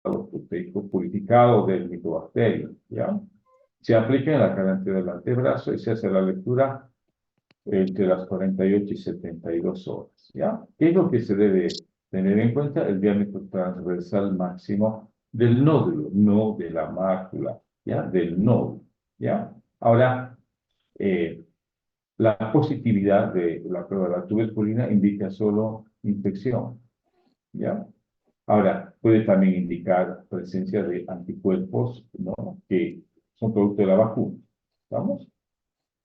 proteico purificado del micobacterio, ¿ya? Se aplica en la cadena del antebrazo y se hace la lectura entre las 48 y 72 horas, ¿ya? ¿Qué es lo que se debe tener en cuenta? El diámetro transversal máximo del nódulo, no de la mácula, ¿ya? Del nódulo, ¿ya? Ahora, la positividad de la prueba de la tuberculina indica solo infección, ¿ya? Ahora, puede también indicar presencia de anticuerpos, ¿no? Que son producto de la vacuna, ¿estamos?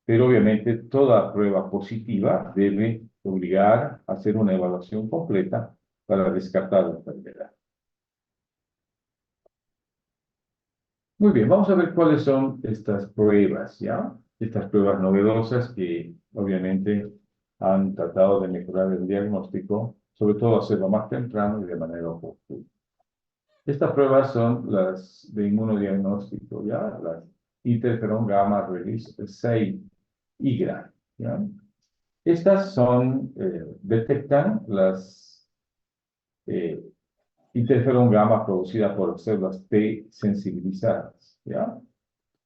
Pero obviamente toda prueba positiva debe obligar a hacer una evaluación completa para descartar la enfermedad. Muy bien, vamos a ver cuáles son estas pruebas, ¿ya? Estas pruebas novedosas que obviamente han tratado de mejorar el diagnóstico, sobre todo hacerlo más temprano y de manera oportuna. Estas pruebas son las de inmunodiagnóstico, ¿ya? Las interferón gamma release 6 IGRA, ¿ya? Estas son, detectan las eh, interferón gamma producida por células T sensibilizadas, ¿ya?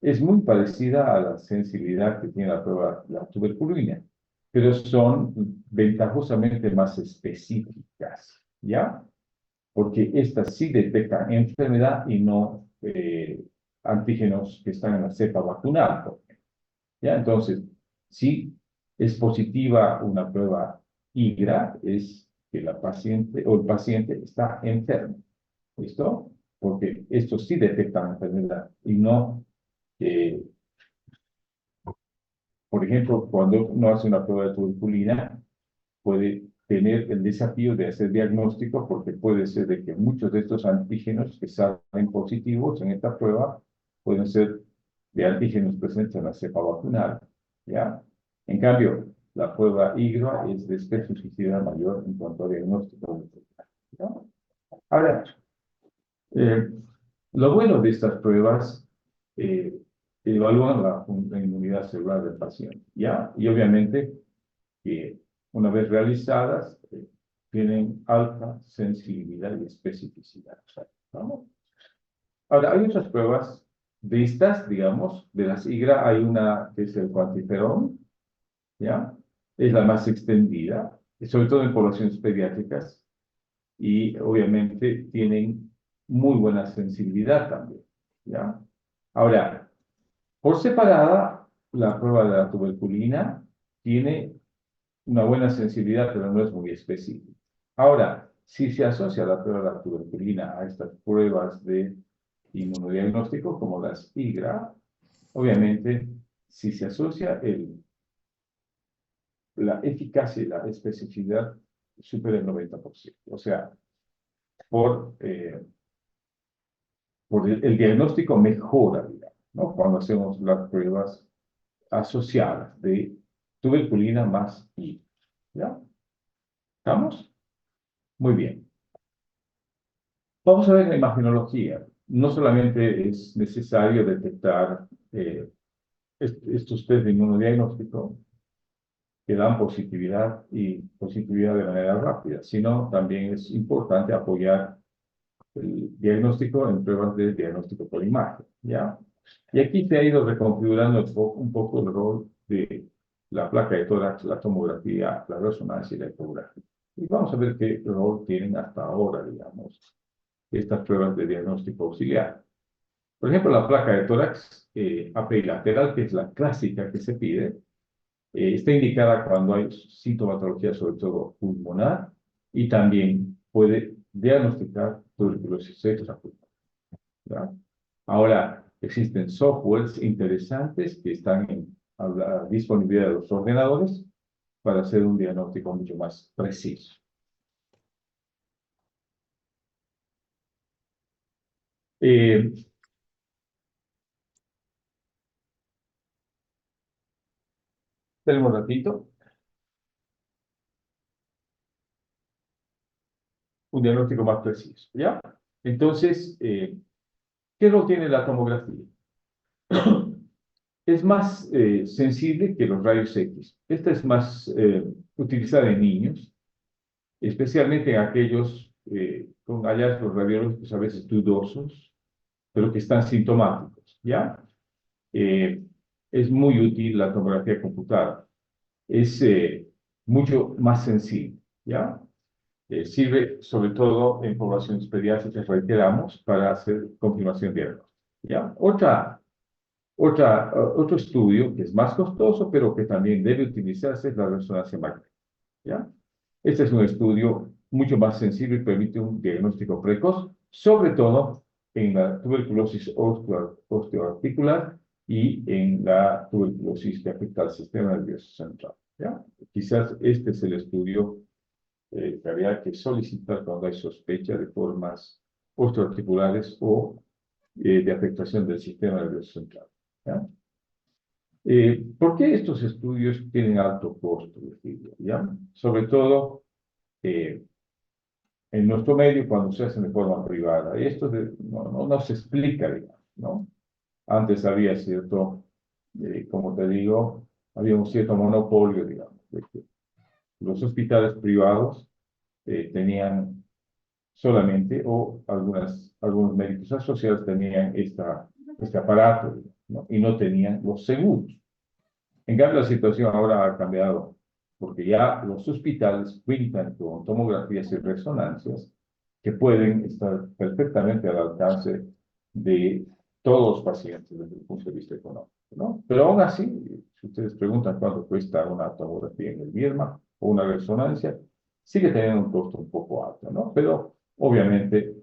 Es muy parecida a la sensibilidad que tiene la prueba de la tuberculina, pero son ventajosamente más específicas, ¿ya? Porque estas sí detectan enfermedad y no antígenos que están en la cepa vacunal, por ejemplo, ¿ya? Entonces, si es positiva una prueba IGRA, es que la paciente o el paciente está enfermo, ¿listo? Porque estos sí detectan enfermedad y no, eh, por ejemplo, cuando uno hace una prueba de tuberculina, puede tener el desafío de hacer diagnóstico porque puede ser de que muchos de estos antígenos que salen positivos en esta prueba pueden ser de antígenos presentes en la cepa vacunal, ¿ya? En cambio, la prueba IGRA es de especificidad mayor en cuanto a diagnóstico, ¿ya? Ahora, eh, lo bueno de estas pruebas eh, evalúan la inmunidad celular del paciente, ¿ya? Y obviamente que una vez realizadas tienen alta sensibilidad y especificidad. ¿Vamos? Ahora, hay otras pruebas de estas, digamos, de las IGRA, hay una que es el cuantiferón, ¿ya? Es la más extendida, sobre todo en poblaciones pediátricas, y obviamente tienen muy buena sensibilidad también, ¿ya? Ahora, por separada, la prueba de la tuberculina tiene una buena sensibilidad, pero no es muy específica. Ahora, si se asocia la prueba de la tuberculina a estas pruebas de inmunodiagnóstico, como las IGRA, obviamente, si se asocia la eficacia y la especificidad supera el 90%. O sea, por el diagnóstico mejora, digamos, ¿no? Cuando hacemos las pruebas asociadas de tuberculina más IGRA. ¿Ya? ¿Estamos? Muy bien. Vamos a ver la imagenología. No solamente es necesario detectar estos test de inmunodiagnóstico que dan positividad y positividad de manera rápida, sino también es importante apoyar el diagnóstico en pruebas de diagnóstico por imagen, ¿ya? Y aquí se ha ido reconfigurando un poco el rol de la placa de tórax, la tomografía, la resonancia y la ecografía. Y vamos a ver qué rol tienen hasta ahora, digamos, estas pruebas de diagnóstico auxiliar. Por ejemplo, la placa de tórax apilateral, que es la clásica que se pide, está indicada cuando hay sintomatología, sobre todo pulmonar, y también puede diagnosticar tuberculosis extrapulmonar, ¿ya? Ahora, existen softwares interesantes que están a la disponibilidad de los ordenadores para hacer un diagnóstico mucho más preciso. Eh, Tenemos un ratito. Un diagnóstico más preciso, ¿ya? Entonces, ¿qué rol tiene la tomografía? Es más sensible que los rayos X. Esta es más utilizada en niños, especialmente en aquellos con hallazgos radiológicos a veces dudosos, pero que están sintomáticos, ¿ya? Es muy útil la tomografía computada. Es mucho más sencillo, ¿ya? Sirve sobre todo en poblaciones pediátricas, reiteramos, para hacer confirmación diagnóstica, ¿ya? Otro estudio que es más costoso, pero que también debe utilizarse es la resonancia magnética, ¿ya? Este es un estudio mucho más sensible y permite un diagnóstico precoz, sobre todo en la tuberculosis osteoarticular y en la tuberculosis que afecta al sistema nervioso central, ¿ya? Quizás este es el estudio que habría que solicitar cuando hay sospecha de formas osteoarticulares o de afectación del sistema nervioso central, ¿ya? ¿Por qué estos estudios tienen alto costo, Virgilio? ¿Ya? Sobre todo en nuestro medio cuando se hacen de forma privada. Y esto no se explica, digamos, ¿no? Antes había cierto, como te digo, había un cierto monopolio, digamos, de que los hospitales privados tenían solamente, o algunos médicos asociados tenían este aparato, ¿no? Y no tenían los seguros. En cambio, la situación ahora ha cambiado, porque ya los hospitales cuentan con tomografías y resonancias que pueden estar perfectamente al alcance de todos los pacientes desde el punto de vista económico, ¿no? Pero aún así, si ustedes preguntan cuánto cuesta una tomografía en el BIRMA o una resonancia, sigue teniendo un costo un poco alto, ¿no? Pero obviamente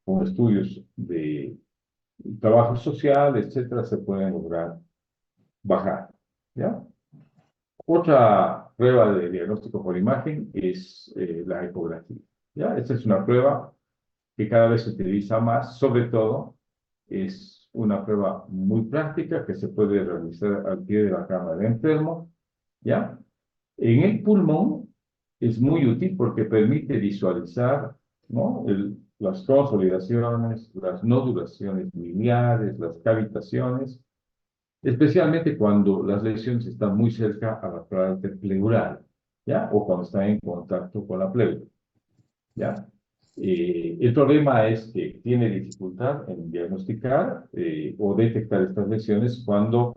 con estudios de trabajo social, etcétera, se pueden lograr bajar, ¿ya? Otra prueba de diagnóstico por imagen es la ecografía, ¿ya? Esta es una prueba que cada vez se utiliza más, sobre todo es una prueba muy práctica que se puede realizar al pie de la cama del enfermo, ¿ya? En el pulmón es muy útil porque permite visualizar, ¿no? Las consolidaciones, las nodulaciones biliares, las cavitaciones, especialmente cuando las lesiones están muy cerca a la parte pleural, ¿ya? O cuando están en contacto con la pleura, ¿ya? El problema es que tiene dificultad en diagnosticar o detectar estas lesiones cuando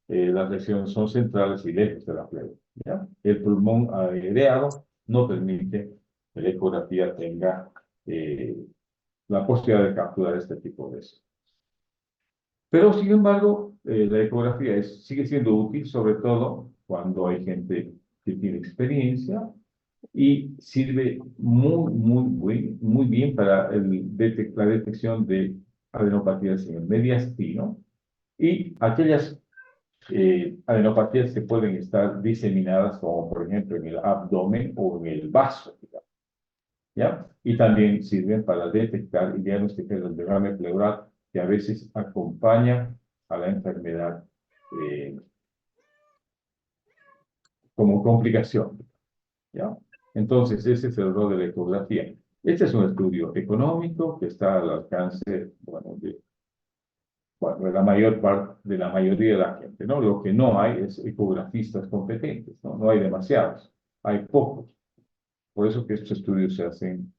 las lesiones son centrales y lejos de la pleura, ¿ya? El pulmón aireado no permite que la ecografía tenga la posibilidad de capturar este tipo de lesiones. Pero, sin embargo, la ecografía sigue siendo útil, sobre todo cuando hay gente que tiene experiencia y sirve muy bien para la detección de adenopatías en el mediastino y aquellas adenopatías que pueden estar diseminadas, como por ejemplo en el abdomen o en el vaso, digamos, ¿ya? Y también sirven para detectar y diagnosticar el derrame pleural que a veces acompaña a la enfermedad como complicación, ¿ya? Entonces, ese es el rol de la ecografía. Este es un estudio económico que está al alcance, bueno, de la mayor parte, de la mayoría de la gente, ¿no? Lo que no hay es ecografistas competentes, ¿no? No hay demasiados, hay pocos. Por eso que estos estudios se hacen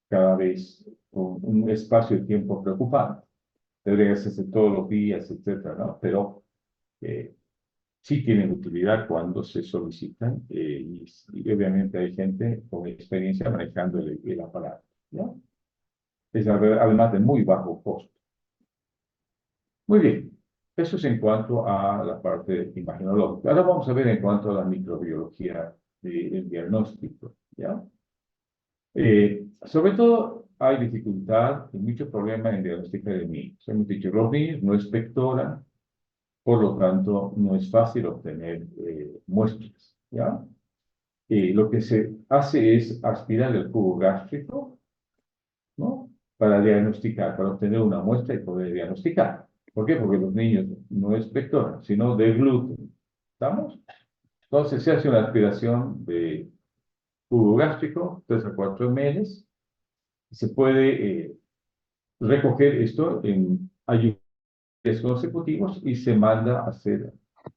cada vez con un espacio de tiempo preocupante. Debería hacerse todos los días, etcétera, ¿no? Pero sí tienen utilidad cuando se solicitan y obviamente hay gente con experiencia manejando el aparato, ¿no? Es además de muy bajo costo. Muy bien, eso es en cuanto a la parte imagenológica. Ahora vamos a ver en cuanto a la microbiología del diagnóstico, ¿ya? Sobre todo hay dificultad y mucho problema en diagnosticar de niños. Hemos dicho, los niños no expectoran, por lo tanto, no es fácil obtener muestras, ¿ya? Lo que se hace es aspirar el jugo gástrico, ¿no? Para diagnosticar, para obtener una muestra y poder diagnosticar. ¿Por qué? Porque los niños no expectoran, sino de gluten. ¿Estamos? Entonces se hace una aspiración de jugo gástrico, 3 a 4 ml, y se puede recoger esto en ayunos consecutivos y se manda a hacer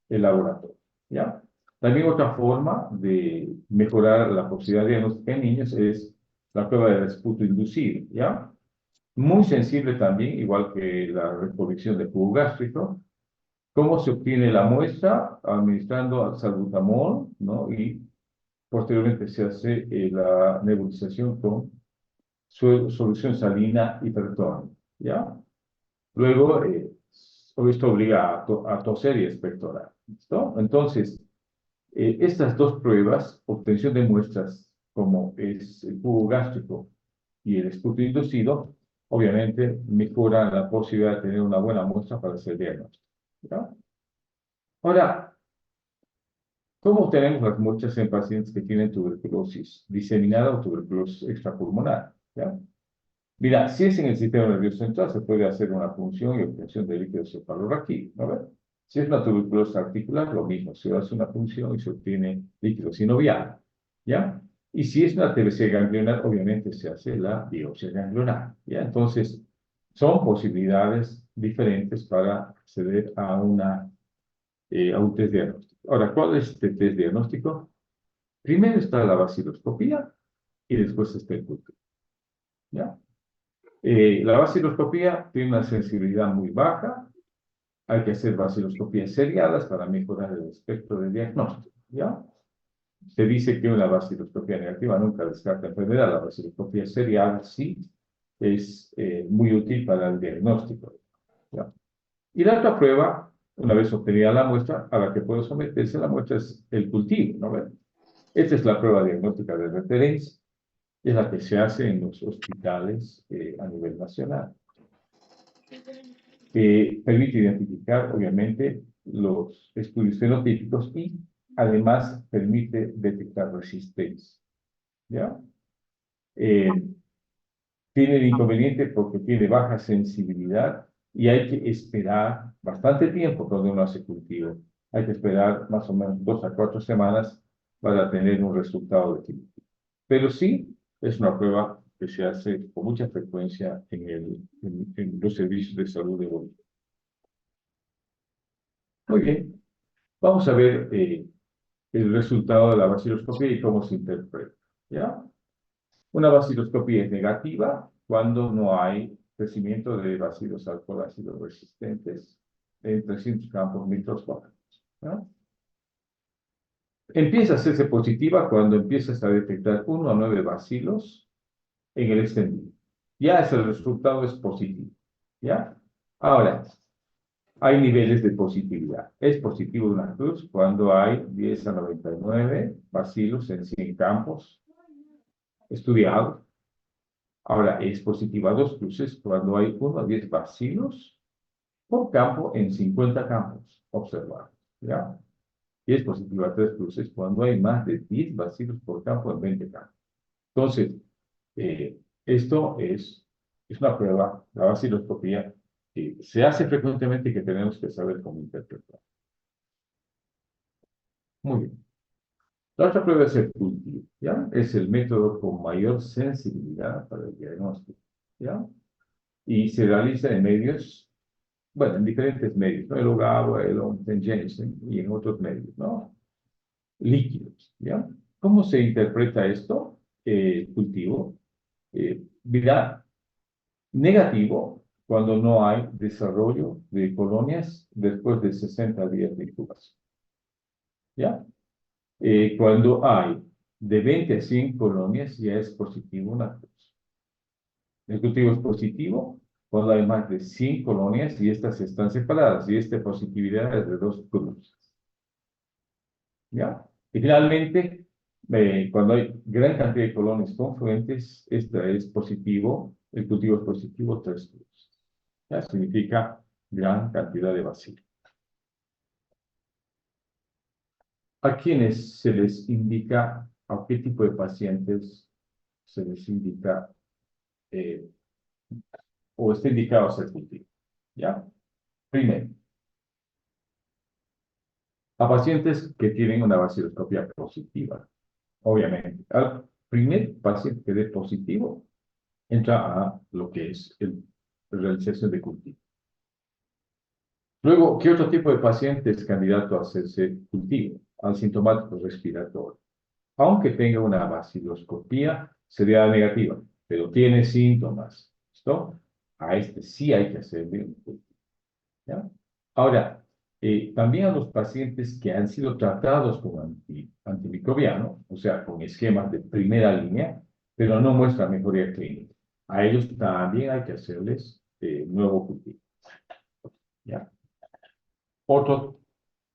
el laboratorio, ¿ya? También otra forma de mejorar la posibilidad de diagnóstico en niños es la prueba del esputo inducido, ¿ya? Muy sensible también, igual que la recolección de jugo gástrico. ¿Cómo se obtiene la muestra? Administrando salbutamol, ¿no? Y posteriormente se hace la nebulización con solución salina hipertónica, ¿ya? Luego, esto obliga a toser y expectorar, ¿listo? Entonces, estas dos pruebas, obtención de muestras como es el jugo gástrico y el esputo inducido, obviamente mejoran la posibilidad de tener una buena muestra para hacer diagnóstico, ¿ya? Ahora, ¿cómo obtenemos las muestras en pacientes que tienen tuberculosis diseminada o tuberculosis extrapulmonar? ¿Ya? Mira, si es en el sistema nervioso central, se puede hacer una punción y obtención de líquido cefalorraquídeo, ¿no ves? Si es una tuberculosis articular, lo mismo, se hace una punción y se obtiene líquido sinovial, ¿ya? Y si es una TBC ganglionar, obviamente se hace la biopsia ganglionar, ¿ya? Entonces, son posibilidades diferentes para acceder a un test diagnóstico. Ahora, ¿cuál es este test diagnóstico? Primero está la vaciloscopía y después está el cultivo, ¿ya? La vaciloscopía tiene una sensibilidad muy baja, hay que hacer vaciloscopías seriadas para mejorar el espectro de diagnóstico, ¿ya? Se dice que una vaciloscopía negativa nunca descarta enfermedad, la vaciloscopía seriada sí es muy útil para el diagnóstico, ¿ya? Y la otra prueba, una vez obtenida la muestra, a la que puede someterse la muestra es el cultivo, ¿no ven? Esta es la prueba diagnóstica de referencia, es la que se hace en los hospitales a nivel nacional. Permite identificar, obviamente, los estudios fenotípicos y además permite detectar resistencia, ¿ya? Eh, Tiene el inconveniente porque tiene baja sensibilidad y hay que esperar bastante tiempo cuando uno hace cultivo. Hay que esperar más o menos 2 a 4 semanas para tener un resultado definitivo. Pero sí es una prueba que se hace con mucha frecuencia en los servicios de salud de Bolivia. Muy bien, vamos a ver el resultado de la vaciloscopía y cómo se interpreta, ¿ya? Una vaciloscopía es negativa cuando no hay crecimiento de bacilos alcohólidos resistentes en 300 campos microscópicos, ¿no? Empieza a hacerse positiva cuando empiezas a detectar 1 a 9 bacilos en el extendido. Ya ese resultado es positivo, ¿ya? Ahora, hay niveles de positividad. Es positivo una cruz cuando hay 10 a 99 bacilos en 100 campos estudiados. Ahora, es positiva 2 cruces cuando hay 1 a 10 bacilos por campo en 50 campos observados, ¿ya? Y es positiva 3 cruces cuando hay más de 10 bacilos por campo en 20 campos. Entonces, esto es una prueba, la vaciloscopía, que se hace frecuentemente y que tenemos que saber cómo interpretar. Muy bien. La otra prueba es el cultivo, ¿ya? Es el método con mayor sensibilidad para el diagnóstico, ¿ya? Y se realiza en medios, bueno, en diferentes medios, ¿no? El Ogawa, el Onten-Jensen y en otros medios, ¿no? Líquidos, ¿ya? ¿Cómo se interpreta esto? Cultivo. Mira, negativo cuando no hay desarrollo de colonias después de 60 días de incubación, ¿ya? Cuando hay de 20 a 100 colonias, ya es positivo una cruz. El cultivo es positivo cuando hay más de 100 colonias y estas están separadas, y esta positividad es de 2 cruces, ¿ya? Y finalmente, cuando hay gran cantidad de colonias confluentes, esta es positivo, el cultivo es positivo 3 cruces, ¿ya? Significa gran cantidad de bacilos. ¿A quiénes se les indica, a qué tipo de pacientes se les indica eh, o está indicado hacer cultivo? ¿Ya? Primero, a pacientes que tienen una vaciloscopia positiva, obviamente. Al primer paciente que dé positivo, entra a lo que es la realización de cultivo. Luego, ¿qué otro tipo de paciente es candidato a hacerse cultivo? Al sintomático respiratorio. Aunque tenga una vaciloscopía, sería negativa, pero tiene síntomas. ¿Listo? A este sí hay que hacerle un cultivo. ¿Ya? Ahora, también a los pacientes que han sido tratados con antimicrobiano, o sea, con esquemas de primera línea, pero no muestran mejoría clínica. A ellos también hay que hacerles nuevo cultivo. ¿Ya? Otro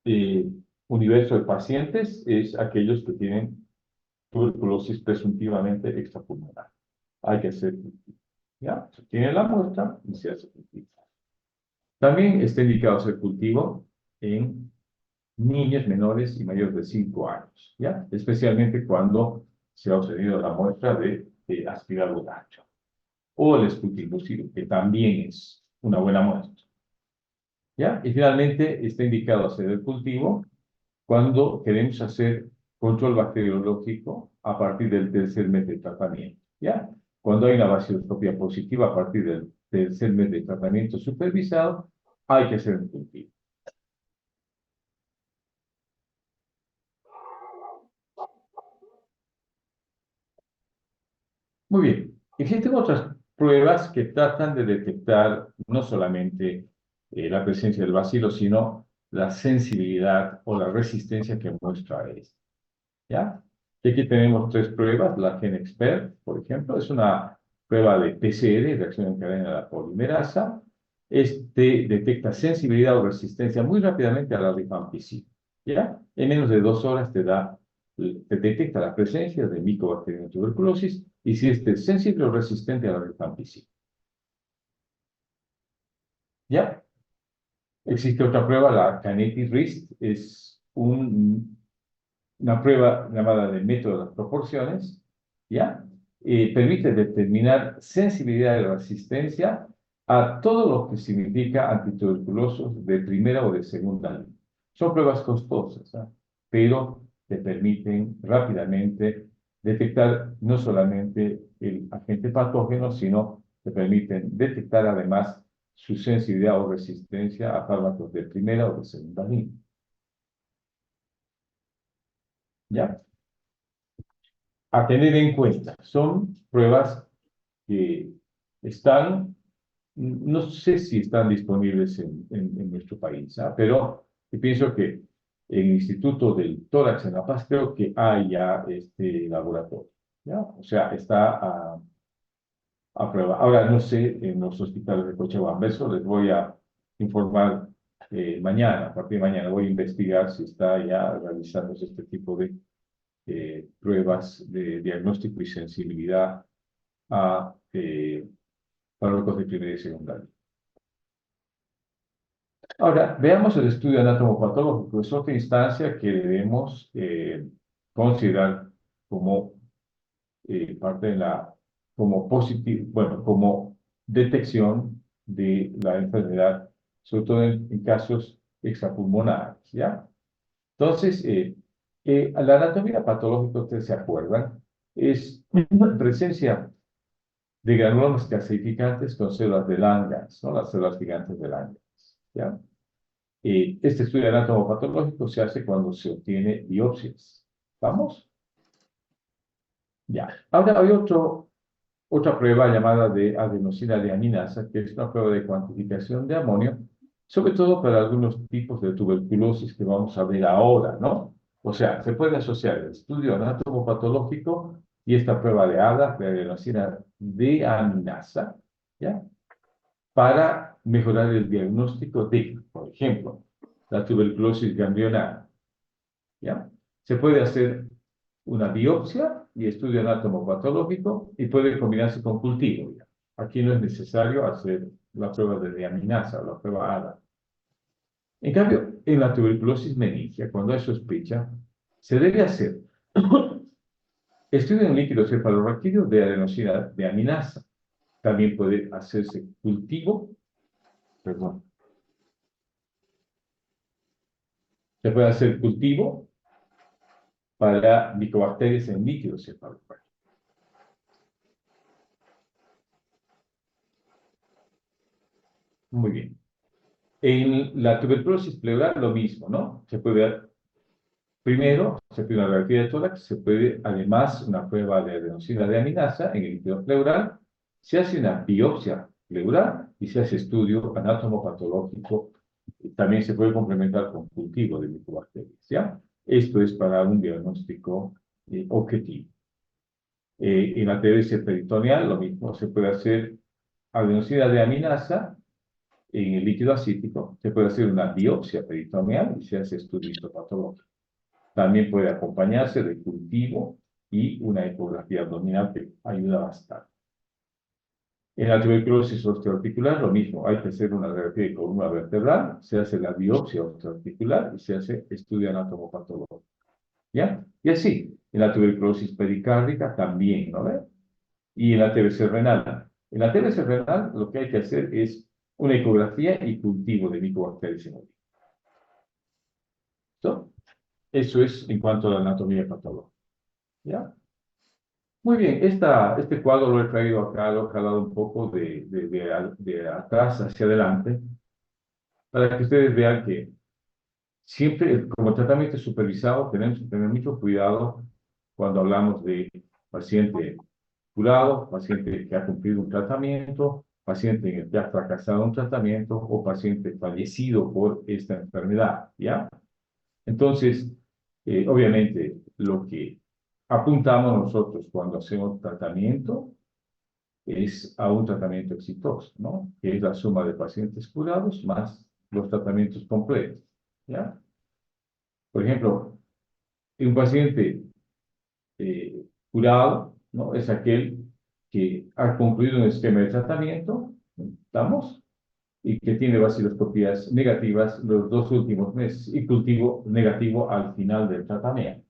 eh, universo de pacientes es aquellos que tienen tuberculosis presuntivamente extrapulmonar. Hay que hacer cultivo. ¿Ya? Se tiene la muestra y se hace cultivo. También está indicado hacer cultivo en niños menores y mayores de 5 años, ¿ya? Especialmente cuando se ha obtenido la muestra de aspirado gacho o el esputinlucido, que también es una buena muestra, ¿ya? Y finalmente está indicado hacer el cultivo cuando queremos hacer control bacteriológico a partir del tercer mes de tratamiento, ¿ya? Cuando hay una baciloscopia positiva a partir del tercer mes de tratamiento supervisado, hay que hacer el cultivo. Muy bien. Existen otras pruebas que tratan de detectar no solamente la presencia del bacilo, sino la sensibilidad o la resistencia que muestra este. ¿Ya? Y aquí tenemos tres pruebas. La GenExpert, por ejemplo, es una prueba de PCR, reacción en cadena de la polimerasa. Este detecta sensibilidad o resistencia muy rápidamente a la rifampicina. ¿Ya? En menos de 2 horas te detecta la presencia de Mycobacterium tuberculosis y si este es sensible o resistente a la rifampicina. ¿Ya? Existe otra prueba, la Kinetic Wrist, es una prueba llamada de método de las proporciones, ¿ya? Permite determinar sensibilidad y resistencia a todo lo que significa antituberculosos de primera o de segunda línea. Son pruebas costosas, ¿ah? Pero te permiten rápidamente detectar no solamente el agente patógeno, sino te permiten detectar además su sensibilidad o resistencia a fármacos de primera o de segunda línea. ¿Ya? A tener en cuenta. Son pruebas que están, no sé si están disponibles en nuestro país, ¿ah? Pero yo pienso que en el Instituto del Tórax en La Paz creo que hay ya este laboratorio, ¿ya? O sea, está a prueba. Ahora, no sé, en los hospitales de Cochabamba, eso les voy a informar mañana, a partir de mañana voy a investigar si está ya realizándose este tipo de pruebas de diagnóstico y sensibilidad a fármacos de primera y secundaria. Ahora, veamos el estudio anatomopatológico. Es otra instancia que debemos considerar como parte de como positivo, bueno, como detección de la enfermedad, sobre todo en casos extrapulmonares, ¿ya? Entonces, la anatomía patológica, ustedes se acuerdan, es una presencia de granulomas calcificantes con células de Langerhans, ¿no? Las células gigantes de Langerhans, ¿ya? Este estudio anatomopatológico se hace cuando se obtiene biopsias. ¿Vamos? Ya. Ahora hay otra prueba llamada de adenosina deaminasa, que es una prueba de cuantificación de amonio, sobre todo para algunos tipos de tuberculosis que vamos a ver ahora, ¿no? O sea, se puede asociar el estudio anatomopatológico y esta prueba de ADA, de adenosina deaminasa, ¿ya? Para mejorar el diagnóstico de, por ejemplo, la tuberculosis ganglionar, ¿ya? Se puede hacer una biopsia y estudio anatomopatológico y puede combinarse con cultivo, ¿ya? Aquí no es necesario hacer la prueba de deaminasa o la prueba ADA. En cambio, en la tuberculosis meningia, cuando hay sospecha, se debe hacer estudio en líquido cefalorraquídeo de adenosina deaminasa. También puede hacerse cultivo, perdón, se puede hacer cultivo para micobacterias en líquido cefalorraquídeo. Muy bien. En la tuberculosis pleural lo mismo, ¿no? Se puede Primero, se pide una radiografía de tórax, se puede además una prueba de adenosina de aminasa en el líquido pleural, se hace una biopsia pleural y se hace estudio anatomopatológico. También se puede complementar con cultivo de micobacterias, ¿ya? Esto es para un diagnóstico objetivo. En la TBC peritoneal, lo mismo, se puede hacer adenosina de aminasa en el líquido ascítico, se puede hacer una biopsia peritoneal y se hace estudio histopatológico. También puede acompañarse de cultivo y una ecografía abdominal que ayuda bastante. En la tuberculosis osteoarticular, lo mismo, hay que hacer una radiografía de columna vertebral, se hace la biopsia osteoarticular y se hace estudio anatomopatológico. ¿Ya? Y así, en la tuberculosis pericárdica también, ¿no ve? Y en la TBC renal. En la TBC renal lo que hay que hacer es una ecografía y cultivo de micobacterias en orina. ¿Listo? Eso es en cuanto a la anatomía patológica. ¿Ya? Muy bien, este cuadro lo he traído acá, lo he jalado un poco de atrás hacia adelante, para que ustedes vean que siempre, como tratamiento supervisado, tenemos que tener mucho cuidado cuando hablamos de paciente curado, paciente que ha cumplido un tratamiento, paciente en el que ha fracasado un tratamiento o paciente fallecido por esta enfermedad, ¿ya? Entonces, obviamente, lo que apuntamos nosotros cuando hacemos tratamiento es a un tratamiento exitoso, ¿no? Que es la suma de pacientes curados más los tratamientos completos, ¿ya? Por ejemplo, un paciente curado, ¿no? Es aquel que ha concluido un esquema de tratamiento, ¿estamos? Y que tiene vaciloscopías negativas los 2 últimos meses y cultivo negativo al final del tratamiento,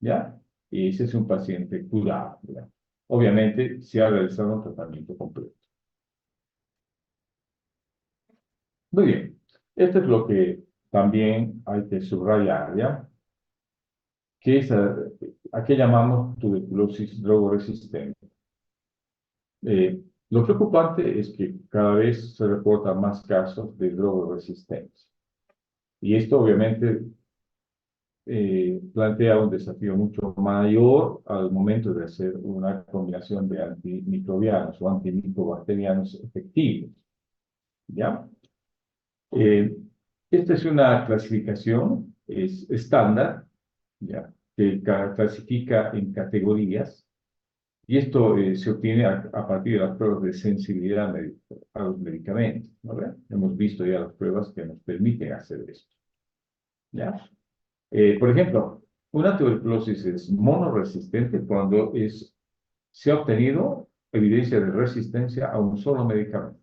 ¿ya? Y ese es un paciente curado, ¿ya? Obviamente, se ha realizado un tratamiento completo. Muy bien. Esto es lo que también hay que subrayar, ¿ya? Que es a qué llamamos tuberculosis drogoresistente. Lo preocupante es que cada vez se reportan más casos de drogoresistencia. Y esto obviamente plantea un desafío mucho mayor al momento de hacer una combinación de antimicrobianos o antimicobacterianos efectivos, ¿ya? Eh, Esta es una clasificación es estándar, ¿ya? Que clasifica en categorías y esto se obtiene a partir de las pruebas de sensibilidad a los medicamentos, ¿no? Hemos visto ya las pruebas que nos permiten hacer esto, ¿ya? Por ejemplo, una tuberculosis es monoresistente cuando se ha obtenido evidencia de resistencia a un solo medicamento,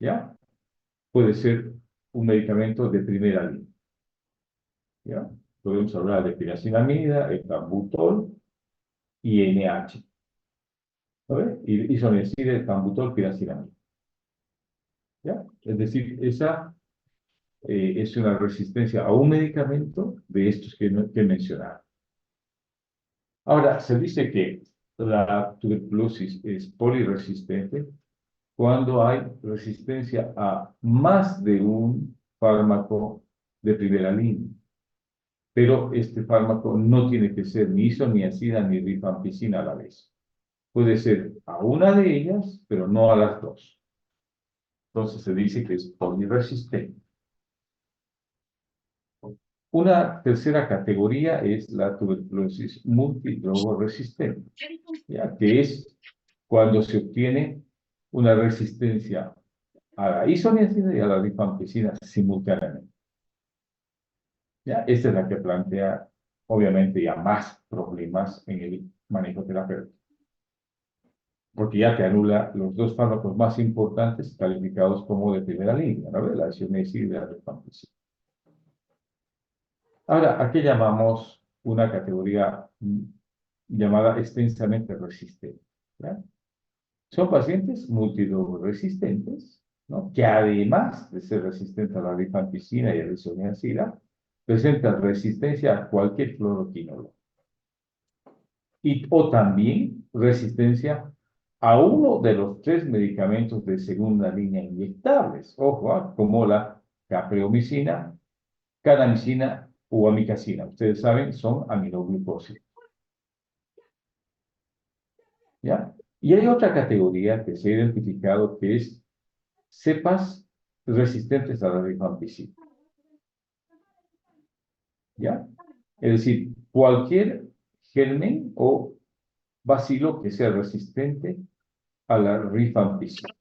¿ya? Puede ser un medicamento de primera línea, ¿ya? Podemos hablar de piracinamida, etambutol y NH, ¿no? Isoniazida, etambutol, piracinamida, ¿ya? Es decir, esa es una resistencia a un medicamento de estos que he mencionado. Ahora, se dice que la tuberculosis es poliresistente cuando hay resistencia a más de un fármaco de primera línea. Pero este fármaco no tiene que ser ni isoniazida ni rifampicina a la vez. Puede ser a una de ellas, pero no a las dos. Entonces se dice que es poliresistente. Una tercera categoría es la tuberculosis multidrogoresistente, ¿ya? Que es cuando se obtiene una resistencia a la isoniazida y a la rifampicina simultáneamente, ¿ya? Esta es la que plantea, obviamente, ya más problemas en el manejo terapéutico, porque ya te anula los dos fármacos más importantes calificados como de primera línea, ¿no? La isoniazida y la rifampicina. Ahora, ¿a qué llamamos una categoría llamada extensamente resistente? ¿Ya? Son pacientes multidrogresistentes, ¿no? Que además de ser resistentes a la rifampicina y a la isoniazida, presentan resistencia a cualquier fluoroquinol. O también resistencia a uno de los 3 medicamentos de segunda línea inyectables, ojo, como la capreomicina, kanamicina o amikacina. Ustedes saben, son aminoglucósidos. ¿Ya? Y hay otra categoría que se ha identificado que es cepas resistentes a la rifampicina. ¿Ya? Es decir, cualquier germen o bacilo que sea resistente a la rifampicina.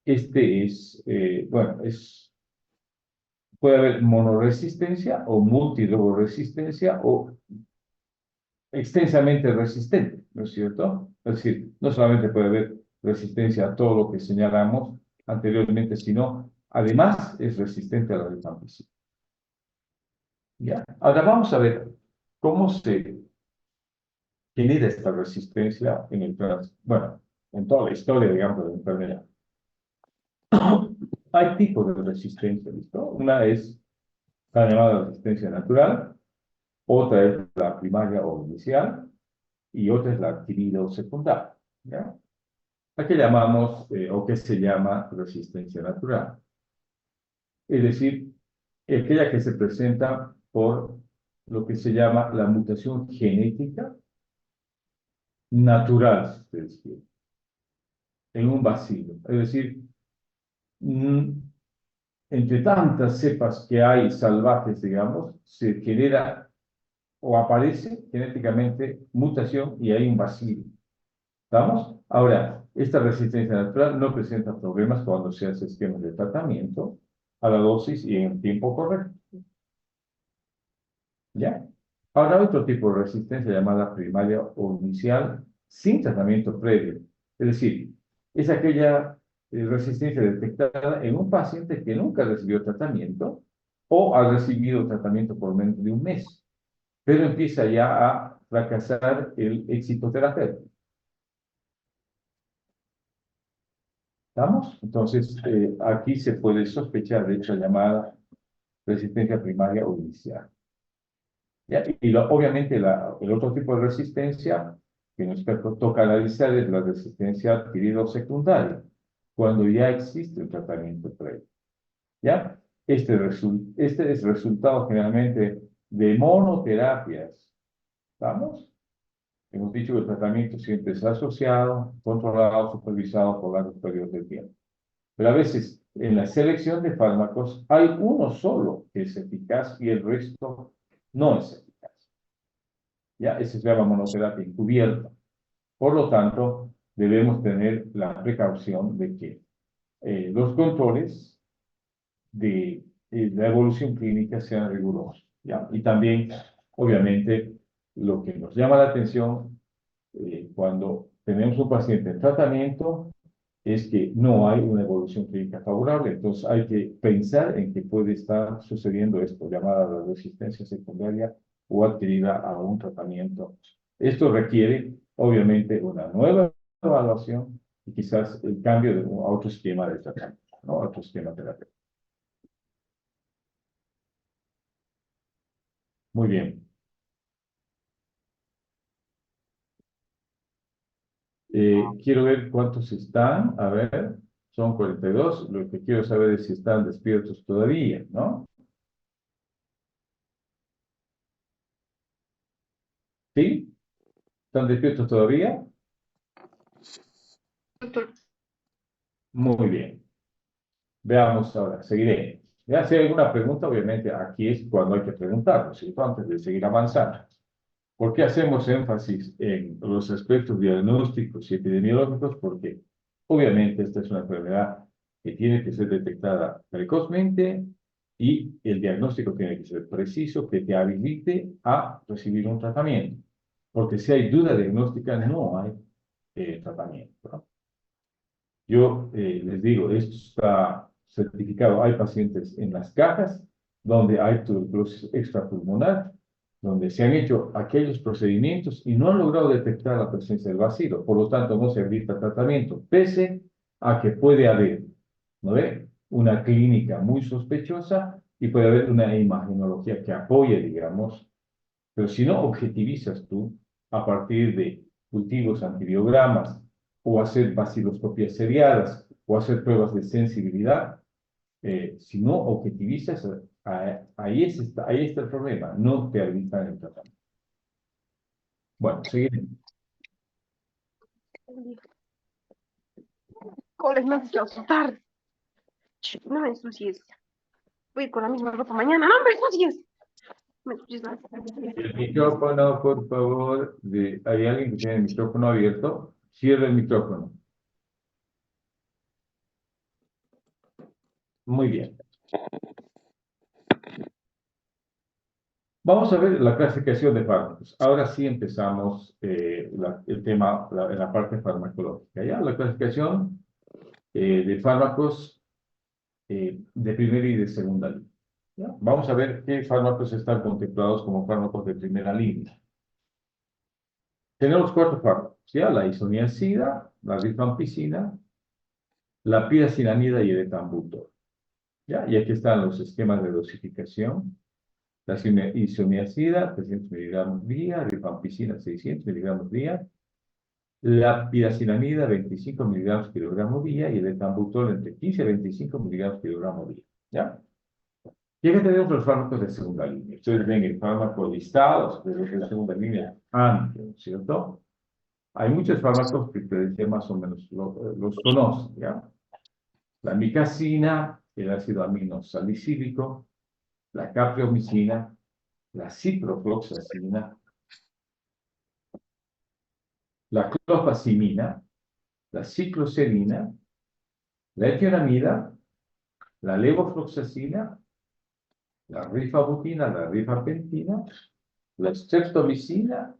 Este es, puede haber monoresistencia o multidrogoresistencia o extensamente resistente, ¿no es cierto? Es decir, no solamente puede haber resistencia a todo lo que señalamos anteriormente, sino además es resistente a la rifampicina. ¿Ya? Ahora vamos a ver cómo se genera esta resistencia en en toda la historia, digamos, de la enfermedad. Hay tipos de resistencia, ¿listo? Una es la llamada resistencia natural, otra es la primaria o inicial, y otra es la adquirida o secundaria, ¿ya? ¿A qué llamamos o qué se llama resistencia natural? Es decir, aquella que se presenta por lo que se llama la mutación genética natural, si ustedes quieren, en un bacilo. Es decir, mm, entre tantas cepas que hay salvajes, digamos, se genera o aparece genéticamente mutación y hay un bacilo. ¿Estamos? Ahora, esta resistencia natural no presenta problemas cuando se hace esquemas de tratamiento a la dosis y en el tiempo correcto. ¿Ya? Ahora, otro tipo de resistencia llamada primaria o inicial sin tratamiento previo. Es decir, es aquella resistencia detectada en un paciente que nunca recibió tratamiento o ha recibido tratamiento por menos de un mes, pero empieza ya a fracasar el éxito terapéutico. ¿Estamos? Entonces, aquí se puede sospechar de esta llamada resistencia primaria o inicial. ¿Ya? Obviamente, el otro tipo de resistencia que nos toca analizar es la resistencia adquirida o secundaria, cuando ya existe un tratamiento previo. ¿Ya? Este es resultado generalmente de monoterapias. ¿Estamos? Hemos dicho que el tratamiento siempre es asociado, controlado, supervisado por largos periodos de tiempo. Pero a veces en la selección de fármacos hay uno solo que es eficaz y el resto no es eficaz. ¿Ya? Eso se llama monoterapia encubierta. Por lo tanto, debemos tener la precaución de que los controles de la evolución clínica sean rigurosos. ¿Ya? Y también, obviamente, lo que nos llama la atención cuando tenemos un paciente en tratamiento es que no hay una evolución clínica favorable. Entonces hay que pensar en que puede estar sucediendo esto, llamada la resistencia secundaria o adquirida a un tratamiento. Esto requiere, obviamente, una nueva evaluación y quizás el cambio a otro esquema de tratamiento, ¿no? A otro esquema terapéutico. Muy bien. Quiero ver cuántos están. A ver, son 42. Lo que quiero saber es si están despiertos todavía, ¿no? ¿Sí? ¿Están despiertos todavía? Doctor, Muy bien. Veamos ahora, seguiré. Ya si hay alguna pregunta, obviamente aquí es cuando hay que preguntarlo, ¿cierto? Antes de seguir avanzando. ¿Por qué hacemos énfasis en los aspectos diagnósticos y epidemiológicos? Porque obviamente esta es una enfermedad que tiene que ser detectada precozmente y el diagnóstico tiene que ser preciso, que te habilite a recibir un tratamiento. Porque si hay duda diagnóstica, no hay tratamiento, ¿no? Yo les digo, esto está certificado. Hay pacientes en las cajas donde hay tuberculosis extrapulmonar, donde se han hecho aquellos procedimientos y no han logrado detectar la presencia del bacilo. Por lo tanto, no se habilita tratamiento, pese a que puede haber, ¿no ve? Una clínica muy sospechosa y puede haber una imagenología que apoye, digamos, pero si no objetivizas tú a partir de cultivos antibiogramas o hacer vaciloscopias seriadas o hacer pruebas de sensibilidad, si no objetivizas, Ahí está el problema, no te habilitan el tratamiento. Bueno, seguimos. Coles, me has hecho asustar. No me ensucies. Voy con la misma ropa mañana. No me ensucies. Me ensucies la... El micrófono, por favor. ¿Hay alguien que tiene el micrófono abierto? Cierra el micrófono. Muy bien. Vamos a ver la clasificación de fármacos. Ahora sí empezamos el tema en la parte farmacológica. ¿Ya? La clasificación de fármacos de primera y de segunda línea. ¿Ya? Vamos a ver qué fármacos están contemplados como fármacos de primera línea. Tenemos 4 fármacos, ¿ya? La isoniazida, la rifampicina, la piracinamida y el etambutol. ¿Ya? Y aquí están los esquemas de dosificación. La isoniazida, 300 miligramos día, rifampicina, 600 miligramos día, la piracinamida, 25 miligramos kilogramo día, y el etambutol entre 15 y 25 miligramos kilogramo día. ¿Ya? Y aquí tenemos los fármacos de segunda línea. Ustedes ven el fármaco listado de los de segunda línea amplio, ¿cierto? Hay muchos fármacos que ustedes ya más o menos los conocen, ¿ya? La micacina, el ácido aminosalicílico, la capreomicina, la ciprofloxacina, la clofazimina, la cicloserina, la etironamida, la levofloxacina, la rifabutina, la rifapentina, la streptomicina,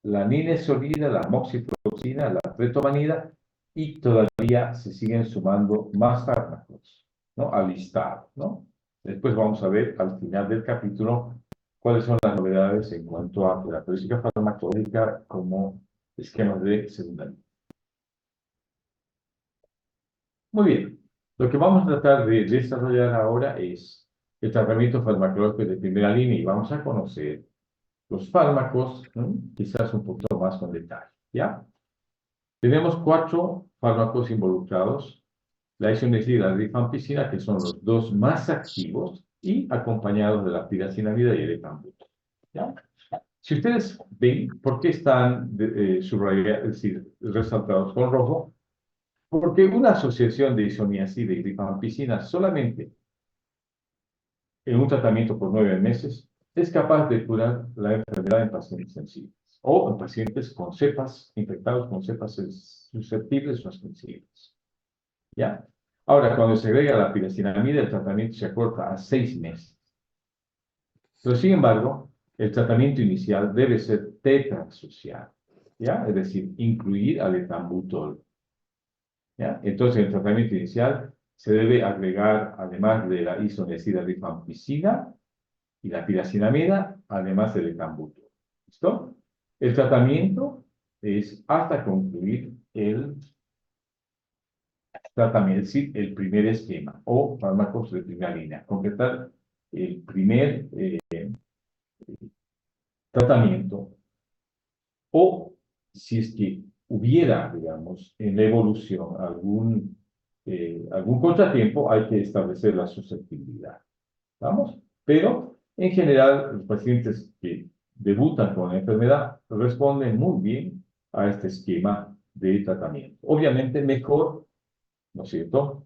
la ninesolida, la moxifloxina, la pretomanida, y todavía se siguen sumando más fármacos, ¿no? Al listado, ¿no? Después vamos a ver al final del capítulo cuáles son las novedades en cuanto a la política farmacológica como esquemas de segunda línea. Muy bien, lo que vamos a tratar de desarrollar ahora es el tratamiento farmacológico de primera línea y vamos a conocer los fármacos, ¿no? Quizás un poquito más con detalle, ¿ya? Tenemos 4 fármacos involucrados, la isoniazida y la rifampicina, que son los 2 más activos, y acompañados de la piracinamida y el etambutol, ¿ya? Si ustedes ven por qué están subrayados, es decir, resaltados con rojo, porque una asociación de isoniazida y rifampicina solamente en un tratamiento por 9 meses es capaz de curar la enfermedad en pacientes sensibles o en pacientes con cepas, infectados con cepas susceptibles o sensibles. ¿Ya? Ahora, cuando se agrega la piracinamida, el tratamiento se acorta a 6 meses. Pero, sin embargo, el tratamiento inicial debe ser tetraasociado, ¿ya? Es decir, incluir al etambutol, ¿ya? Entonces, el tratamiento inicial se debe agregar, además de la isoniazida rifampicina y la piracinamida, además del etambutol. ¿Listo? El tratamiento es hasta concluir el tratamiento, es decir, el primer esquema o fármacos de primera línea. Completar el primer tratamiento, o si es que hubiera, digamos, en la evolución algún contratiempo, hay que establecer la susceptibilidad. ¿Vamos? Pero, en general, los pacientes que debutan con la enfermedad responden muy bien a este esquema de tratamiento. Obviamente, mejor, ¿no es cierto?,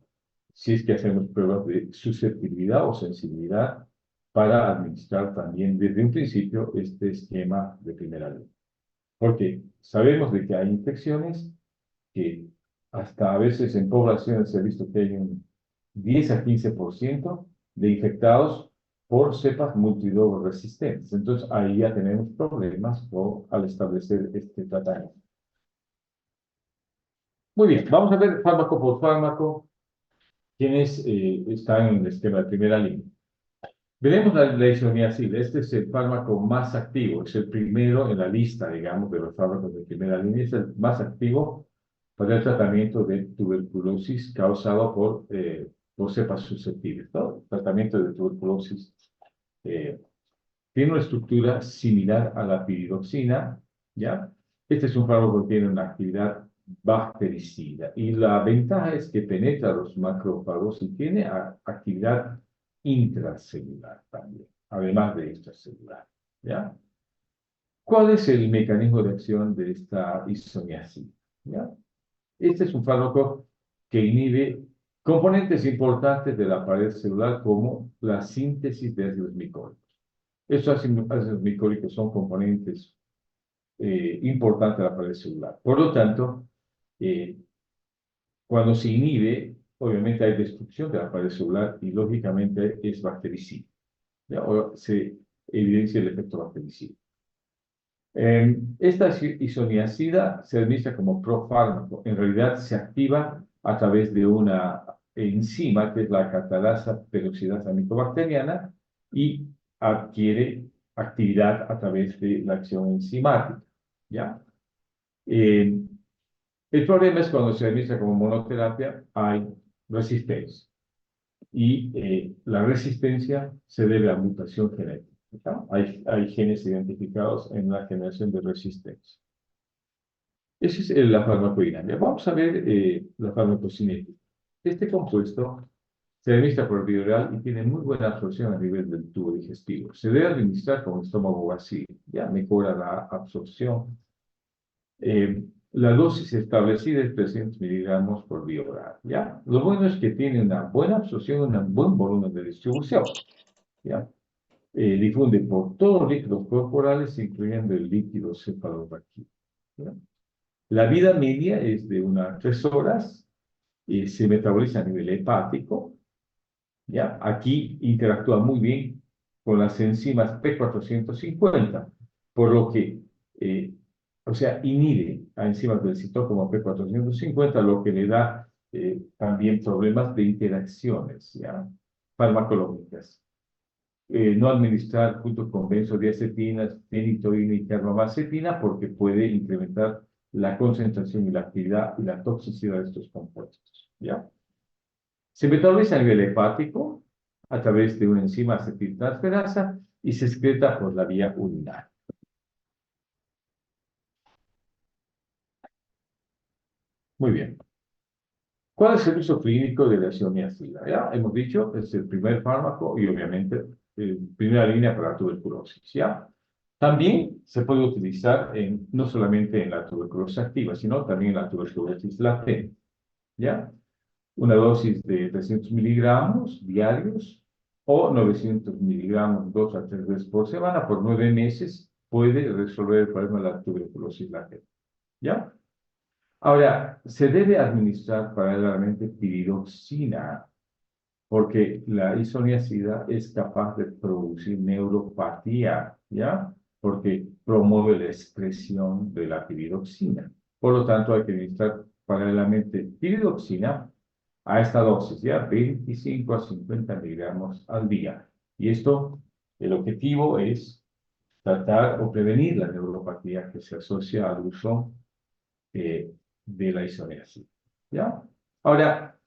si es que hacemos pruebas de susceptibilidad o sensibilidad para administrar también desde un principio este esquema de primera línea. Porque sabemos de que hay infecciones que hasta a veces en poblaciones se ha visto que hay un 10 a 15% de infectados por cepas multidrogo resistentes. Entonces ahí ya tenemos problemas al establecer este tratamiento. Muy bien, vamos a ver fármaco por fármaco quienes están en el esquema de primera línea. Veremos la isoniazida. Este es el fármaco más activo, es el primero en la lista, digamos, de los fármacos de primera línea, es el más activo para el tratamiento de tuberculosis causado por cepas susceptibles, ¿no? El tratamiento de tuberculosis tiene una estructura similar a la piridoxina, ¿ya? Este es un fármaco que tiene una actividad bactericida y la ventaja es que penetra los macrófagos y tiene actividad intracelular también, además de extracelular, ¿ya? ¿Cuál es el mecanismo de acción de esta isoniazida? ¿Ya? Este es un fármaco que inhibe componentes importantes de la pared celular como la síntesis de ácidos micólicos. Estos ácidos micólicos son componentes importantes de la pared celular. Por lo tanto, cuando se inhibe, obviamente hay destrucción de la pared celular y lógicamente es bactericida. ¿Ya? O se evidencia el efecto bactericida. Esta isoniazida se administra como profármaco. En realidad se activa a través de una enzima que es la catalasa peroxidasa micobacteriana y adquiere actividad a través de la acción enzimática. ¿Ya? Eh, el problema es cuando se administra como monoterapia hay resistencia y la resistencia se debe a mutación genética. ¿No? Hay genes identificados en la generación de resistencia. Esa es la farmacodinámica. Vamos a ver la farmacocinética. Este compuesto se administra por vía oral y tiene muy buena absorción a nivel del tubo digestivo. Se debe administrar con el estómago vacío. Ya mejora la absorción. La dosis establecida es 300 miligramos por vía oral. ¿Ya? Lo bueno es que tiene una buena absorción, un buen volumen de distribución. ¿Ya? Difunde por todos los líquidos corporales, incluyendo el líquido cefalorraquídeo. La vida media es de unas 3 horas, se metaboliza a nivel hepático, ¿ya? Aquí interactúa muy bien con las enzimas P450, por lo que, o sea, inhibe a enzimas del citocromo P450, lo que le da también problemas de interacciones, ¿ya? Farmacológicas. No administrar junto con benzodiazepinas, fenitoína y carbamazepina porque puede incrementar la concentración y la actividad y la toxicidad de estos compuestos. ¿Ya? Se metaboliza a nivel hepático a través de una enzima acetiltransferasa y se excreta por la vía urinaria. Muy bien. ¿Cuál es el uso clínico de la isoniazida? Ya hemos dicho, es el primer fármaco y obviamente primera línea para la tuberculosis. ¿Ya? También se puede utilizar no solamente en la tuberculosis activa, sino también en la tuberculosis latente. ¿Ya? Una dosis de 300 miligramos diarios o 900 miligramos 2 a 3 veces por semana por 9 meses puede resolver el problema de la tuberculosis latente. ¿Ya? Ahora, se debe administrar paralelamente piridoxina, porque la isoniazida es capaz de producir neuropatía, ¿ya? Porque promueve la expresión de la piridoxina. Por lo tanto, hay que administrar paralelamente piridoxina a esta dosis, ¿ya? 25 a 50 miligramos al día. Y esto, el objetivo es tratar o prevenir la neuropatía que se asocia al uso de la isoniazida. ¿Ya? Ahora,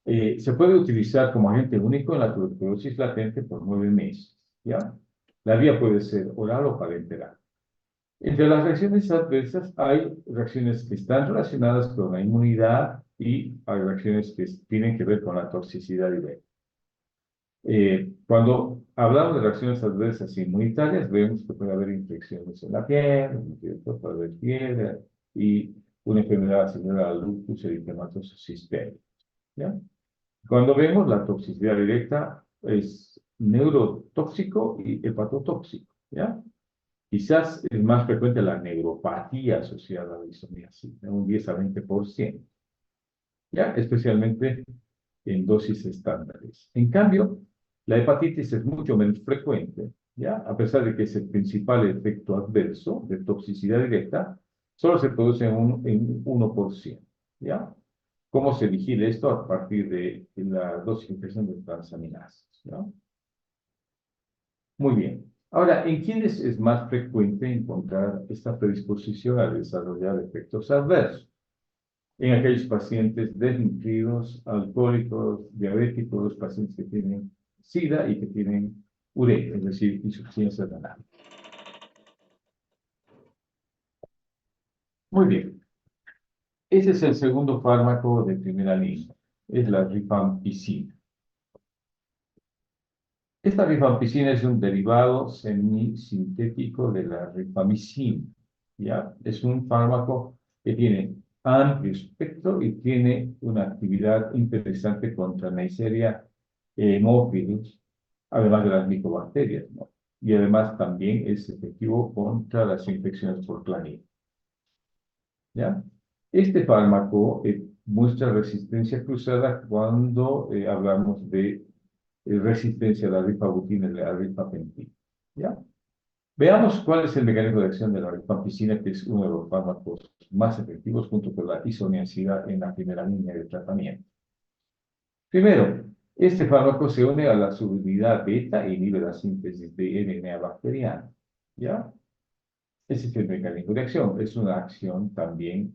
se puede utilizar como agente único en la tuberculosis latente por 9 meses. ¿Ya? La vía puede ser oral o parenteral. Entre las reacciones adversas hay reacciones que están relacionadas con la inmunidad y hay reacciones que tienen que ver con la toxicidad directa. Cuando hablamos de reacciones adversas inmunitarias, vemos que puede haber infecciones en la piel, puede haber fiebre y una enfermedad similar al lupus eritematoso sistémico. ¿Ya? Cuando vemos la toxicidad directa, es neurotóxico y hepatotóxico. ¿Ya? Quizás es más frecuente la neuropatía asociada a la isoniazida, un 10 a 20%, ¿ya? Especialmente en dosis estándares. En cambio, la hepatitis es mucho menos frecuente, ¿ya? A pesar de que es el principal efecto adverso de toxicidad directa, solo se produce en 1%, ¿ya? ¿Cómo se vigila esto? A partir de la dosificación de transaminasas, ¿no? Muy bien. Ahora, ¿en quiénes es más frecuente encontrar esta predisposición a desarrollar efectos adversos? En aquellos pacientes desnutridos, alcohólicos, diabéticos, pacientes que tienen SIDA y que tienen urea, es decir, insuficiencia renal. Muy bien. Ese es el segundo fármaco de primera línea. Es la rifampicina. Esta rifampicina es un derivado semisintético de la rifamicina, ¿ya? Es un fármaco que tiene amplio espectro y tiene una actividad interesante contra Neisseria hemophilus, además de las micobacterias, ¿no? Y además también es efectivo contra las infecciones por clamidia, ¿ya? Este fármaco muestra resistencia cruzada cuando hablamos de resistencia a la rifabutina y la rifampicina, ¿ya? Veamos cuál es el mecanismo de acción de la rifampicina, que es uno de los fármacos más efectivos junto con la isoniazida en la primera línea de tratamiento. Primero, este fármaco se une a la solubilidad beta e inhibe la síntesis de RNA bacteriano, ¿ya? Ese es el mecanismo de acción. Es una acción también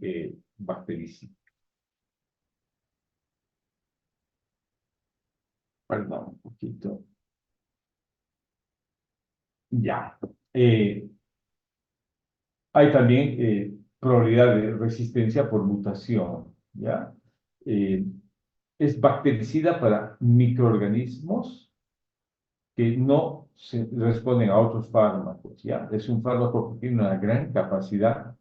bactericida. Perdón, un poquito. Ya. Hay también probabilidad de resistencia por mutación, ¿ya? Eh, es bactericida para microorganismos que no se responden a otros fármacos, ¿ya? Es un fármaco que tiene una gran capacidad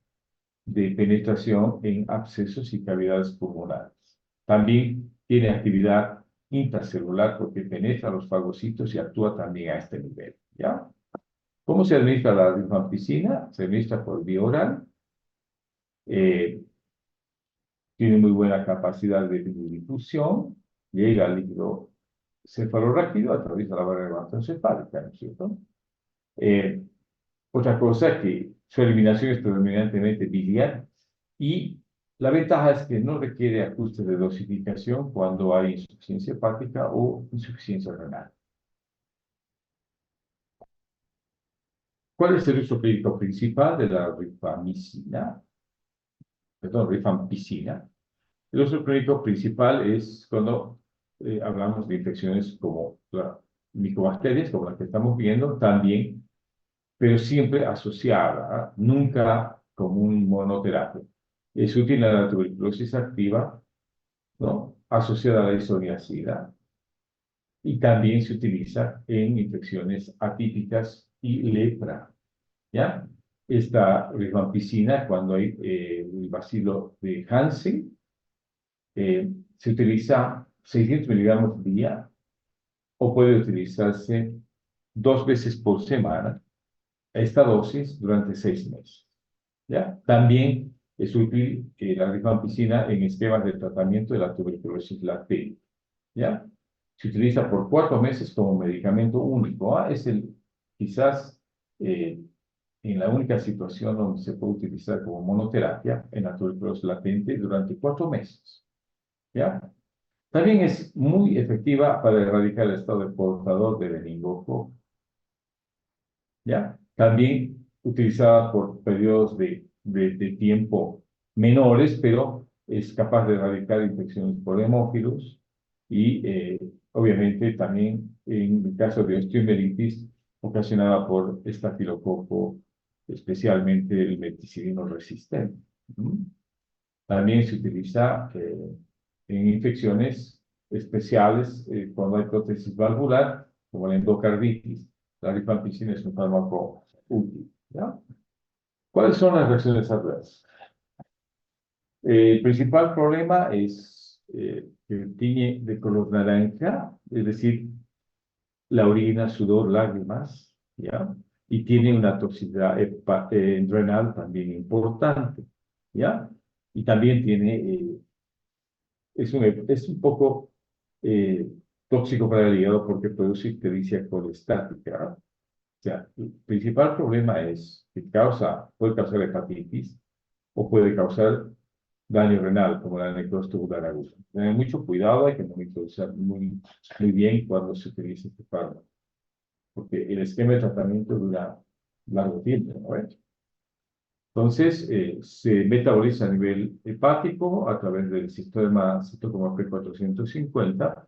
de penetración en abscesos y cavidades pulmonares. También tiene actividad intracelular porque penetra los fagocitos y actúa también a este nivel, ¿ya? ¿Cómo se administra la rifampicina? Se administra por vía oral. Eh, Tiene muy buena capacidad de difusión, llega al líquido cefalorraquídeo a través de la barrera hematoencefálica, ¿no es cierto? Eh, Otra cosa que su eliminación es predominantemente biliar y la ventaja es que no requiere ajustes de dosificación cuando hay insuficiencia hepática o insuficiencia renal. ¿Cuál es el uso clínico principal de la rifamicina? Perdón, rifampicina. El uso clínico principal es cuando hablamos de infecciones como las micobacterias, como las que estamos viendo, también, pero siempre asociada, nunca como un monoterapia. Es útil en la tuberculosis activa, ¿no? Asociada a la isoniazida, y también se utiliza en infecciones atípicas y lepra, ¿ya? Esta rifampicina, cuando hay el bacilo de Hansen, se utiliza 600 miligramos día o puede utilizarse 2 veces por semana esta dosis durante 6 meses. ¿Ya? También es útil la rifampicina en esquemas de tratamiento de la tuberculosis latente. ¿Ya? Se utiliza por 4 meses como medicamento único. Es quizás en la única situación donde se puede utilizar como monoterapia en la tuberculosis latente durante 4 meses. ¿Ya? También es muy efectiva para erradicar el estado de portador de meningococo, ¿ya? También utilizada por periodos de tiempo menores, pero es capaz de erradicar infecciones por hemófilos y obviamente también en el caso de osteomielitis ocasionada por estafilococo, especialmente el meticilino resistente. También se utiliza en infecciones especiales cuando hay prótesis valvular, como la endocarditis. La rifampicina es un fármaco útil, ¿ya? ¿Cuáles son las reacciones adversas? El principal problema es que tiene de color naranja, es decir, la orina, sudor, lágrimas, ¿ya? Y tiene una toxicidad renal también importante, ¿ya? Y también tiene es un poco tóxico para el hígado porque produce ictericia colestática. O sea, el principal problema es que puede causar hepatitis o puede causar daño renal, como la necrosis tubular aguda. Tener mucho cuidado, hay que monitorizar muy bien cuando se utiliza este fármaco, porque el esquema de tratamiento dura largo tiempo, ¿no? Entonces, se metaboliza a nivel hepático a través del sistema citocromo P450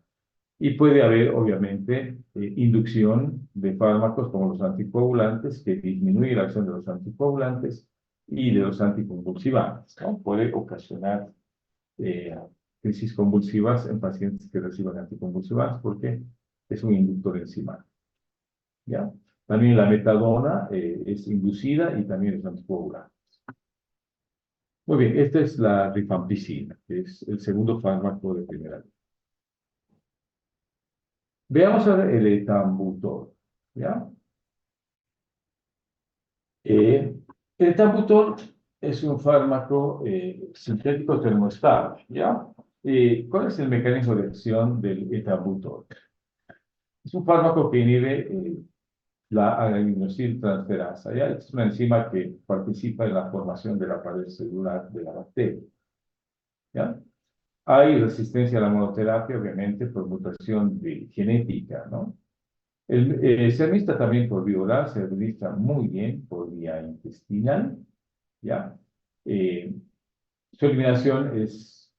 y puede haber, obviamente, inducción de fármacos como los anticoagulantes, que disminuye la acción de los anticoagulantes y de los anticonvulsivantes, ¿no? Puede ocasionar crisis convulsivas en pacientes que reciben anticonvulsivantes porque es un inductor enzimático. ¿ya? También la metadona es inducida y también es anticoagulante. Muy bien, esta es la rifampicina, que es el segundo fármaco de primera línea. Veamos ahora el etambutol, ¿ya? El etambutol es un fármaco sintético termoestable, ¿ya? ¿Cuál es el mecanismo de acción del etambutol? Es un fármaco que inhibe la adenosina-transferasa, ¿ya? Es una enzima que participa en la formación de la pared celular de la bacteria, ¿ya? Hay resistencia a la monoterapia, obviamente, por mutación genética, ¿no? Se administra también por vía oral, se administra muy bien por vía intestinal, ¿ya? Eh, Su eliminación es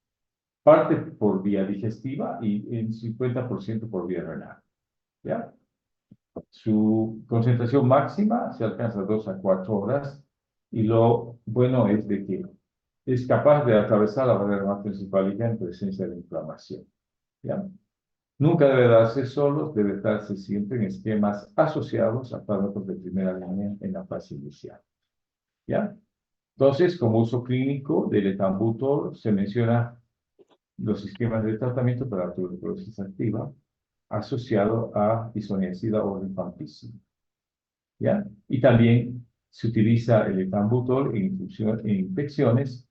parte por vía digestiva y en 50% por vía renal, ¿ya? Su concentración máxima se alcanza 2 a 4 horas y lo bueno es de que es capaz de atravesar la barrera hematoencefálica en presencia de inflamación, ¿ya? Nunca debe darse solos, debe darse siempre en esquemas asociados a fármacos de primera línea en la fase inicial, ¿ya? Entonces, como uso clínico del etambutol, se menciona los esquemas de tratamiento para la tuberculosis activa asociado a isoniazida o rifampicina, ¿ya? Y también se utiliza el etambutol en infecciones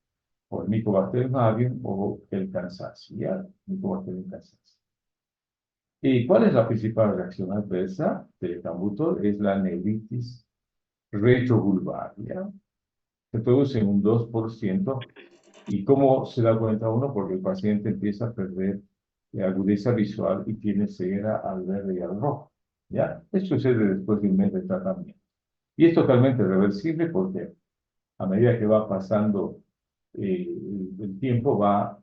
por Mycobacterium avium o el cansancio, ¿ya? Mycobacterium cansancio. ¿Y cuál es la principal reacción adversa del etambutol? Es la neuritis retrovulvar, ¿ya? Se produce en un 2%. ¿Y cómo se da cuenta uno? Porque el paciente empieza a perder agudeza visual y tiene ceguera al verde y al rojo, ¿ya? Esto sucede después de un mes de tratamiento. Y es totalmente reversible porque a medida que va pasando el tiempo va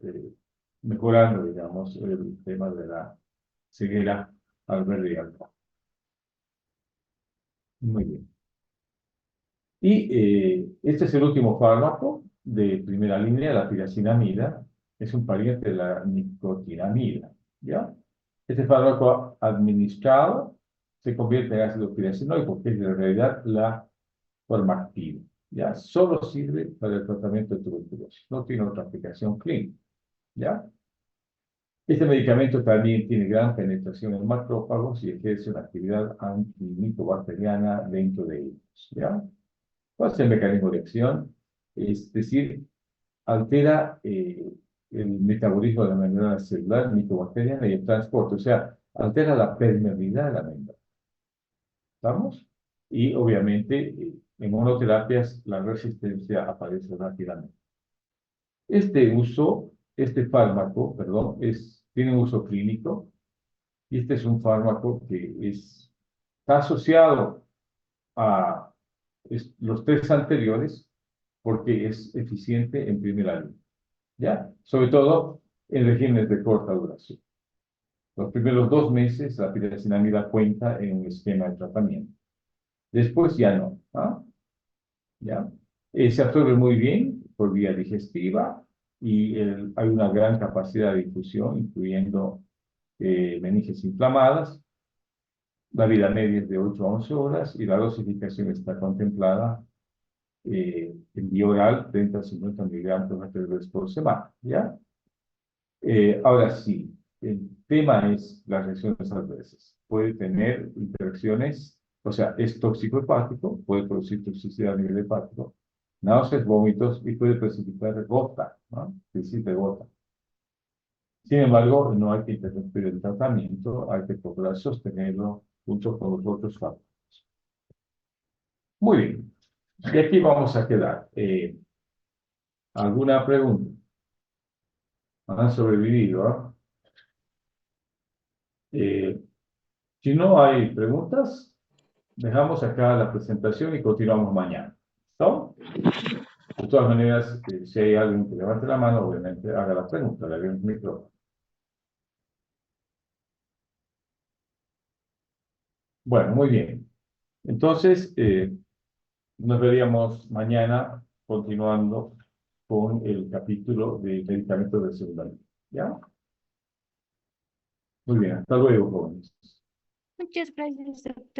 mejorando, digamos, el tema de la ceguera al verde y al rojo. Muy bien. Y este es el último fármaco de primera línea, la piracinamida. Es un pariente de la nicotinamida, ¿ya? Este fármaco administrado se convierte en ácido piracinoico, que es en realidad la forma activa, ¿ya? Solo sirve para el tratamiento de tuberculosis, no tiene otra aplicación clínica, ¿ya? Este medicamento también tiene gran penetración en macrófagos y ejerce una actividad antimicobacteriana dentro de ellos, ¿ya? ¿Cuál es el mecanismo de acción? Es decir, altera el metabolismo de la membrana celular micobacteriana y el transporte, o sea, altera la permeabilidad de la membrana. ¿Estamos? Y obviamente en monoterapias la resistencia aparece rápidamente. Este fármaco, perdón, tiene un uso clínico y este es un fármaco que está asociado a los tres anteriores porque es eficiente en primera línea, ¿ya? Sobre todo en regímenes de corta duración. Los primeros 2 meses la piracinamida cuenta en un esquema de tratamiento. Después ya no, ¿ah? ¿Ya? Se absorbe muy bien por vía digestiva y hay una gran capacidad de difusión, incluyendo meninges inflamadas. La vida media es de 8 a 11 horas y la dosificación está contemplada en vía oral 30 a 50 miligramos de vez por semana, ¿ya? Ahora sí, el tema es las reacciones adversas. Puede tener interacciones, o sea, es tóxico hepático, puede producir toxicidad a nivel hepático, náuseas, vómitos y puede precipitar gota, ¿no? Crisis de gota. Sin embargo, no hay que interrumpir el tratamiento, hay que procurar sostenerlo junto con los otros factores. Muy bien, y aquí vamos a quedar. ¿Alguna pregunta? Han sobrevivido, ¿ah? Si no hay preguntas, dejamos acá la presentación y continuamos mañana. ¿Listo? De todas maneras, si hay alguien que levante la mano, obviamente haga la pregunta, le abrimos el micrófono. Bueno, muy bien. Entonces, nos veríamos mañana continuando con el capítulo de medicamentos de segunda línea. ¿Ya? Muy bien, hasta luego, jóvenes. Muchas gracias, doctor.